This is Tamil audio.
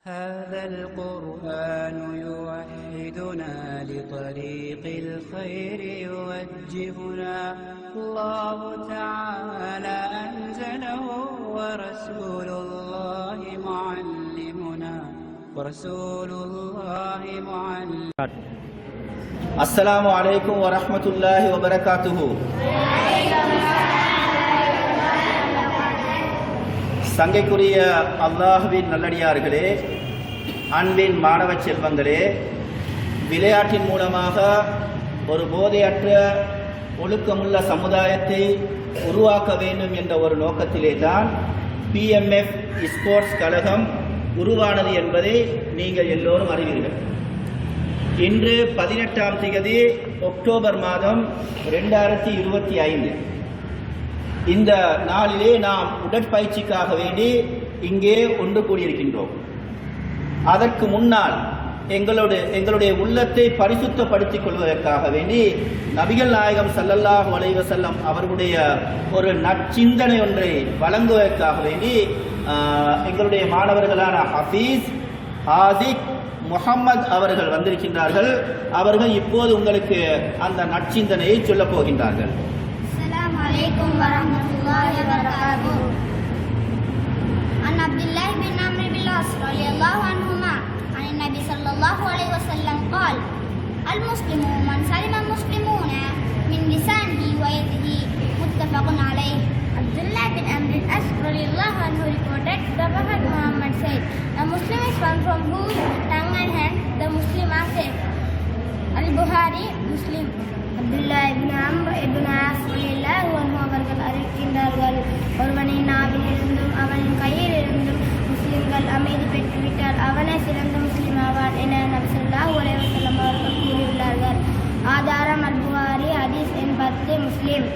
هذا القرآن يوحدنا لطريق الخير يوجهنا الله تعالى أنزله ورسول الله معلمنا السلام عليكم ورحمة الله وبركاته. சங்கைக்குரிய அல்லாஹ்வின் நல்லடியார்களே, அன்பின் மாணவ செல்வங்களே, விளையாட்டின் மூலமாக ஒரு போதையற்ற ஒழுக்கமுள்ள சமுதாயத்தை உருவாக்க வேண்டும் என்ற ஒரு நோக்கத்திலே தான் PMF ஸ்போர்ட்ஸ் கழகம் உருவானது என்பதை நீங்கள் எல்லோரும் அறிவீர்கள். இன்று 18ஆம் தேதி அக்டோபர் மாதம் 2025 இந்த நாளிலே நாம் உடற்பயிற்சிக்காக வேண்டி இங்கே ஒன்று கூடியிருக்கின்றோம். அதற்கு முன்னால் எங்களுடைய உள்ளத்தை பரிசுத்தப்படுத்திக் கொள்வதற்காக வேண்டி நபிகள் நாயகம் ஸல்லல்லாஹு அலைஹி வஸல்லம் அவர்களுடைய ஒரு நற்சிந்தனை ஒன்றை வழங்குவதற்காக வேண்டி எங்களுடைய மாணவர்களான ஹஃபீஸ், ஆசிக், முஹம்மது அவர்கள் வந்திருக்கின்றார்கள். அவர்கள் இப்போது உங்களுக்கு அந்த நற்சிந்தனையை சொல்லப் போகின்றார்கள். அஸ்ஸலாமு அலைக்கும் வரஹ்மத்துல்லாஹி வபரகாத்துஹு. அன் அப்துல்லாஹ் பின் அம்ர் பின் அஸ் ரலியல்லாஹு அன்ஹுமா அன் நபி ஸல்லல்லாஹு அலைஹி வஸல்லம் قال المسلم من سلم المسلمون من لسانه ويده متفق عليه. Abdullah bin Amr bin As radiallahu anhu reported the Prophet Muhammad said, a Muslim is one from whose tongue and hand the Muslim are safe. Al-Bukhari, Muslim. Abdullah ibn Amr ibn As radiallahu anhu அவர்கள் அறிவிக்கின்றார்கள், ஒருவனின் நாவிலிருந்தும் அவனின் கையிலிருந்தும் முஸ்லிம்கள் அமைதி பெற்றுவிட்டால் அவனே சிறந்த முஸ்லிம் ஆவான் என நபி ஸல்லல்லாஹு அலைஹி வஸல்லம் அவர்கள் கூறியுள்ளார்கள். ஆதாரம் அல்-புகாரி, ஹதீஸ் எண் 10, முஸ்லிம்.